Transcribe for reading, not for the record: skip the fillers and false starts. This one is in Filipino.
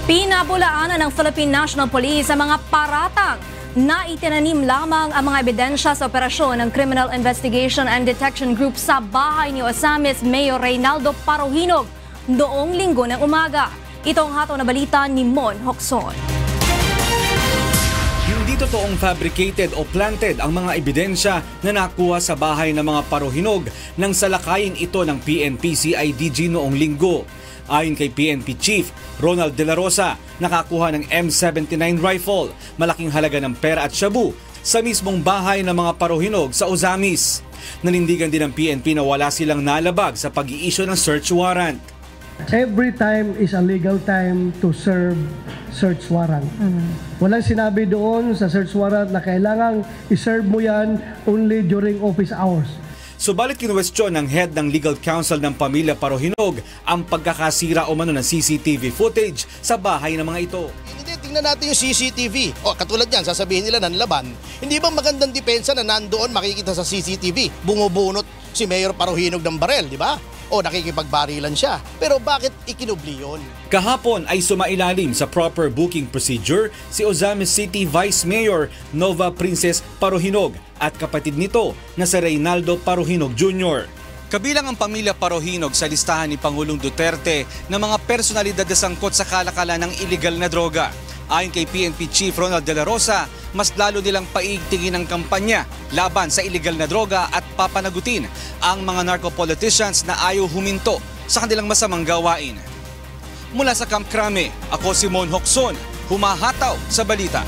Pinabulaanan ng Philippine National Police ang mga paratang na itinanim lamang ang mga ebidensya sa operasyon ng Criminal Investigation and Detection Group sa bahay ni Ozamis Mayor Reynaldo Paruhinog noong linggo ng umaga. Ito ang hataw na balita ni Mon Hocson. Hindi totoong fabricated o planted ang mga ebidensya na nakuha sa bahay ng mga Paruhinog nang salakayin ito ng PNP CIDG noong linggo. Ayon kay PNP Chief Ronald De La Rosa, nakakuha ng M79 rifle, malaking halaga ng pera at shabu sa mismong bahay ng mga Paruhinog sa Ozamis. Nanindigan din ng PNP na wala silang nalabag sa pag-i-issue ng search warrant. Every time is a legal time to serve search warrant. Walang sinabi doon sa search warrant na kailangang i-serve mo yan only during office hours. Subalit kinuwestiyon ng head ng legal counsel ng pamilya Paruhinog ang pagkakasira o mano ng CCTV footage sa bahay ng mga ito. Hindi, tingnan natin yung CCTV. O katulad yan, sasabihin nila nanlaban. Hindi ba magandang depensa na nandoon makikita sa CCTV? Bumubunot si Mayor Paruhinog ng barel, di ba? O nakikipagbarilan siya. Pero bakit ikinubli yun? Kahapon ay sumailalim sa proper booking procedure si Ozamis City Vice Mayor Nova Princess Paruhinog at kapatid nito na si Reynaldo Paruhinog Jr. Kabilang ang pamilya Paruhinog sa listahan ni Pangulong Duterte ng mga personalidad na sangkot sa kalakalan ng iligal na droga. Ayon kay PNP Chief Ronald De La Rosa, mas lalo nilang paigtingin ang kampanya laban sa iligal na droga at papanagutin ang mga narco-politicians na ayaw huminto sa kanilang masamang gawain. Mula sa Camp Crame, ako si Mon Hocson, humahataw sa balita.